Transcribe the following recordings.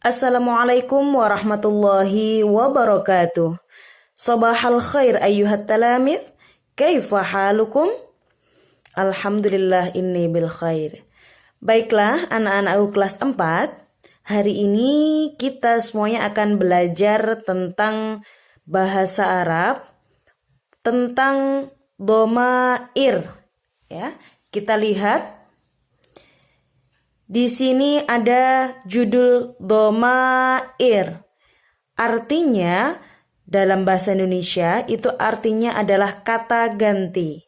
Assalamualaikum warahmatullahi wabarakatuh. Sabahal khair ayyuhat talamid. Kaifa halukum? Alhamdulillah inni bil khair. Baiklah anak-anakku kelas 4. Hari ini kita semuanya akan belajar tentang bahasa Arab, tentang dhamair. Ya, kita lihat di sini ada judul dhamair. Artinya dalam bahasa Indonesia itu artinya adalah kata ganti.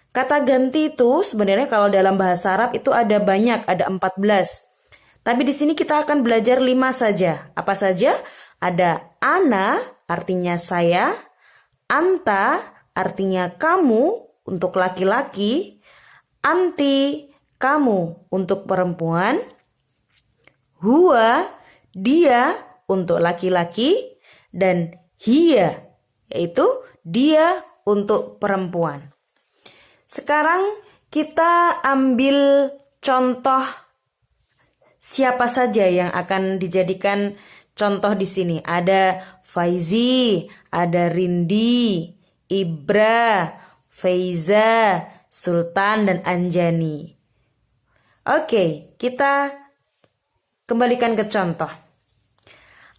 Kata ganti itu sebenarnya kalau dalam bahasa Arab itu ada banyak, ada 14. Tapi di sini kita akan belajar 5 saja. Apa saja? Ada ana artinya saya, anta artinya kamu untuk laki-laki, anti kamu untuk perempuan, huwa dia untuk laki-laki, dan hiya yaitu dia untuk perempuan. Sekarang kita ambil contoh siapa saja yang akan dijadikan contoh di sini. Ada Faizi, ada Rindi, Ibra, Faiza, Sultan, dan Anjani. Oke, kita kembalikan ke contoh.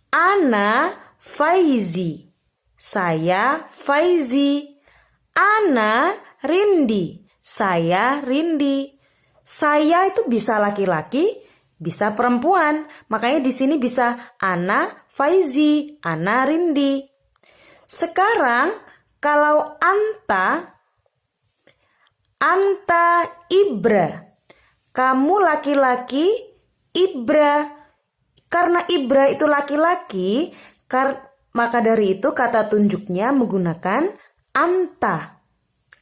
Ana Faizi. Saya Faizi. Ana Rindi. Saya Rindi. Saya itu bisa laki-laki, bisa perempuan. Makanya di sini bisa Ana Faizi, Ana Rindi. Sekarang kalau anta Ibra. Kamu laki-laki, Ibra. Karena Ibra itu laki-laki, maka dari itu kata tunjuknya menggunakan anta.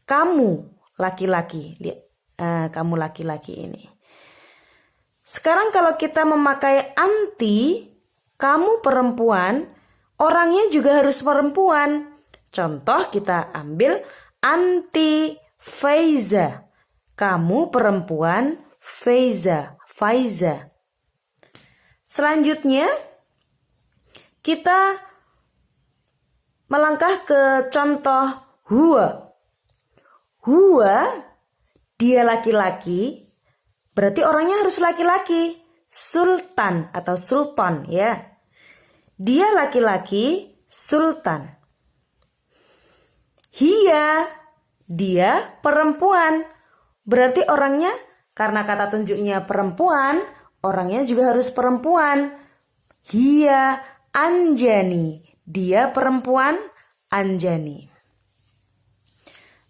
Kamu laki-laki. Kamu laki-laki ini. Sekarang kalau kita memakai anti, kamu perempuan, orangnya juga harus perempuan. Contoh kita ambil anti Faiza. Kamu perempuan, Faiza. Selanjutnya kita melangkah ke contoh huwa. Huwa dia laki-laki, berarti orangnya harus laki-laki. Sultan atau sultan ya. Dia laki-laki, sultan. Hiya dia perempuan. Berarti orangnya karena kata tunjuknya perempuan, orangnya juga harus perempuan. Hiya Anjani. Dia perempuan, Anjani.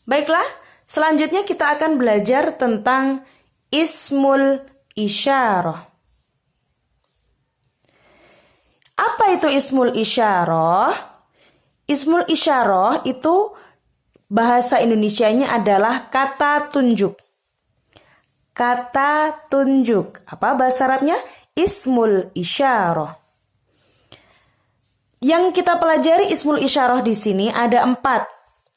Baiklah, selanjutnya kita akan belajar tentang ismul isyarah. Apa itu ismul isyarah? Ismul isyarah itu bahasa Indonesianya adalah kata tunjuk. Kata tunjuk. Apa bahasa Arabnya? Ismul isyarah. Yang kita pelajari ismul isyarah di sini ada 4.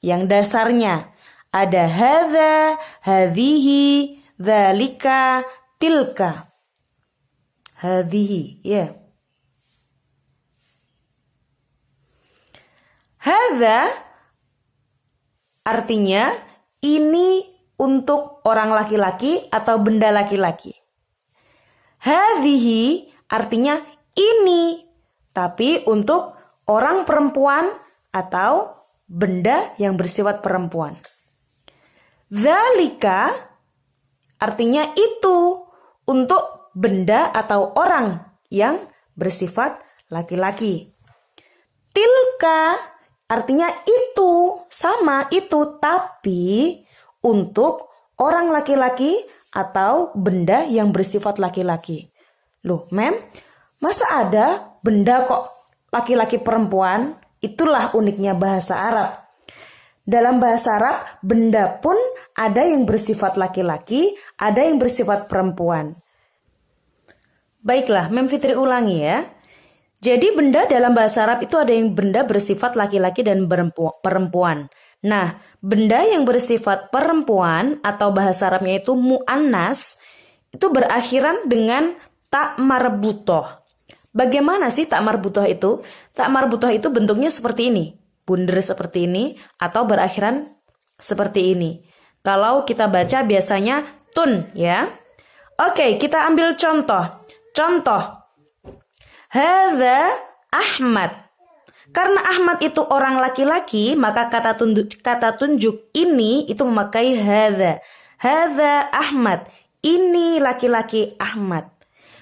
Yang dasarnya ada hadza, hadhihi, dzalika, tilka. Hadhihi, ya. Hadza artinya ini untuk orang laki-laki atau benda laki-laki. Hadhihi artinya ini, tapi untuk orang perempuan atau benda yang bersifat perempuan. Dzalika artinya itu untuk benda atau orang yang bersifat laki-laki. Tilka artinya itu, sama itu, tapi untuk orang laki-laki atau benda yang bersifat laki-laki. Loh, Mem, masa ada benda kok laki-laki perempuan? Itulah uniknya bahasa Arab. Dalam bahasa Arab, benda pun ada yang bersifat laki-laki, ada yang bersifat perempuan. Baiklah, Mem Fitri ulangi ya. Jadi benda dalam bahasa Arab itu ada yang benda bersifat laki-laki dan perempuan. Nah, benda yang bersifat perempuan atau bahasa Arabnya itu mu'annas itu berakhiran dengan tak marbutoh. Bagaimana sih tak marbutoh itu? Tak marbutoh itu bentuknya seperti ini. Bundar seperti ini atau berakhiran seperti ini. Kalau kita baca biasanya tun ya. Oke, kita ambil contoh. Contoh. Hadza Ahmad. Karena Ahmad itu orang laki-laki, maka kata tunjuk ini itu memakai hadza. Hadza Ahmad. Ini laki-laki Ahmad.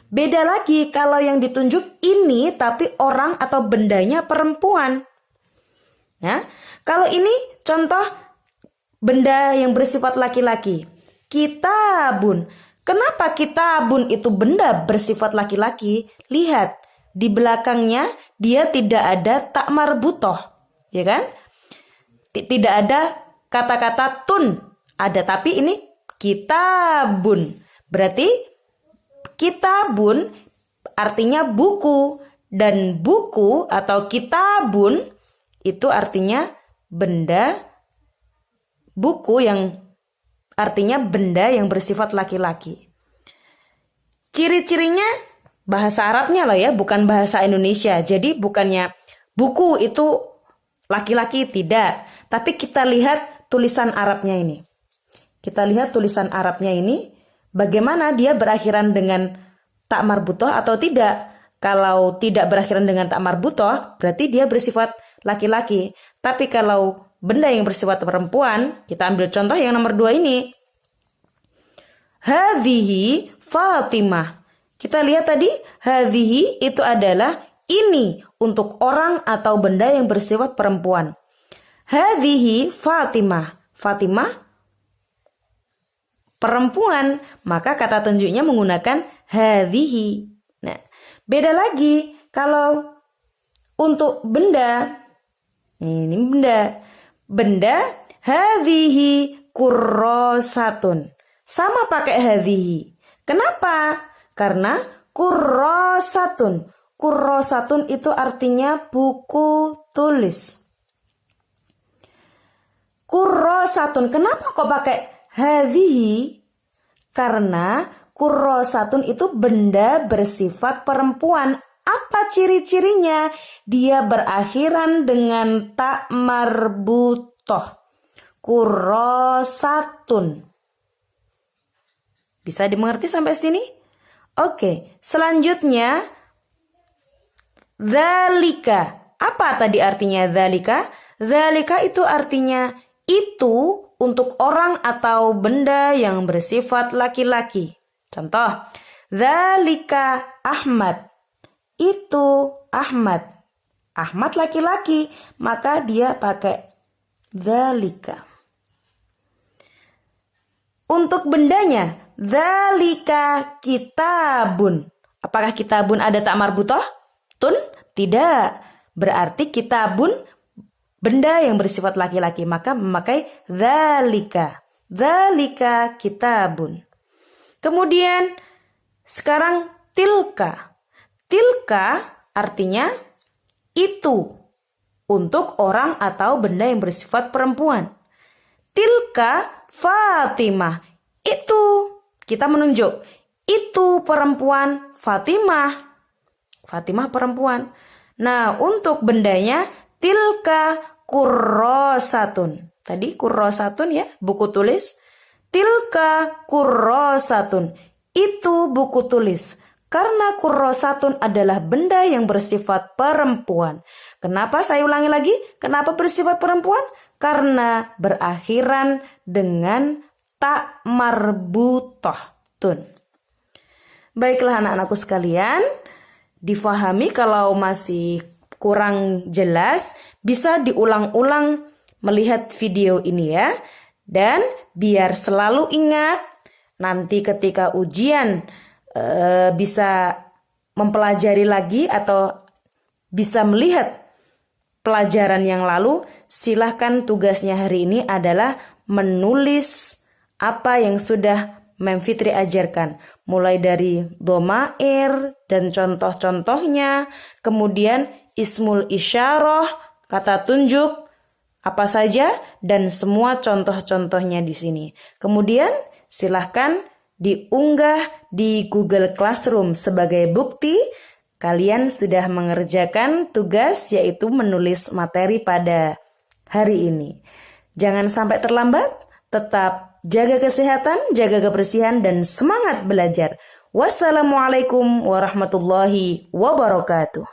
Beda lagi kalau yang ditunjuk ini tapi orang atau bendanya perempuan. Ya, kalau ini contoh benda yang bersifat laki-laki. Kitabun. Kenapa kitabun itu benda bersifat laki-laki? Lihat. Di belakangnya dia tidak ada tak marbutoh, ya kan? Tidak ada kata-kata tun, ada tapi ini kitabun. Berarti kitabun artinya buku dan buku atau kitabun itu artinya benda, buku yang artinya benda yang bersifat laki-laki. Ciri-cirinya bahasa Arabnya lah ya, bukan bahasa Indonesia. Jadi bukannya buku itu laki-laki, tidak. Tapi kita lihat tulisan Arabnya ini. Kita lihat tulisan Arabnya ini, bagaimana dia berakhiran dengan tak marbutoh atau tidak. Kalau tidak berakhiran dengan tak marbutoh, berarti dia bersifat laki-laki. Tapi kalau benda yang bersifat perempuan, kita ambil contoh yang nomor 2 ini. Hadhihi Fatimah. Kita lihat tadi, hadhihi itu adalah ini untuk orang atau benda yang bersifat perempuan. Hadhihi Fatimah. Fatimah perempuan, maka kata tunjuknya menggunakan hadhihi. Nah, beda lagi kalau untuk benda. Ini benda. Benda hadhihi kurrosatun. Sama pakai hadhihi. Kenapa? Karena kurrosatun. Kurrosatun itu artinya buku tulis. Kurrosatun. Kenapa kok pakai hadhihi? Karena kurrosatun itu benda bersifat perempuan. Apa ciri-cirinya? Dia berakhiran dengan tak marbutoh. Kurrosatun. Bisa dimengerti sampai sini? Oke, selanjutnya dzalika. Apa tadi artinya dzalika? Dzalika itu artinya itu untuk orang atau benda yang bersifat laki-laki. Contoh, dzalika Ahmad. Itu Ahmad. Ahmad laki-laki, maka dia pakai dzalika. Untuk bendanya, dzalika kitabun. Apakah kitabun ada tak marbutoh? Tun? Tidak. Berarti kitabun benda yang bersifat laki-laki, maka memakai dzalika. Dzalika kitabun. Kemudian sekarang tilka. Tilka artinya itu untuk orang atau benda yang bersifat perempuan. Tilka Fatimah. Itu kita menunjuk. Itu perempuan Fatimah. Fatimah perempuan. Nah, untuk bendanya tilka kurrosatun. Tadi kurrosatun ya, buku tulis. Tilka kurrosatun. Itu buku tulis. Karena kurrosatun adalah benda yang bersifat perempuan. Kenapa saya ulangi lagi? Kenapa bersifat perempuan? Karena berakhiran dengan tak marbutoh. Tun. Baiklah anak-anakku sekalian, difahami kalau masih kurang jelas, bisa diulang-ulang melihat video ini ya. Dan biar selalu ingat, nanti ketika ujian bisa mempelajari lagi atau bisa melihat pelajaran yang lalu, silahkan tugasnya hari ini adalah menulis apa yang sudah Mem Fitri ajarkan. Mulai dari domair dan contoh-contohnya, kemudian ismul isyarah, kata tunjuk, apa saja, dan semua contoh-contohnya di sini. Kemudian silahkan diunggah di Google Classroom sebagai bukti kalian sudah mengerjakan tugas yaitu menulis materi pada hari ini. Jangan sampai terlambat, tetap jaga kesehatan, jaga kebersihan, dan semangat belajar. Wassalamualaikum warahmatullahi wabarakatuh.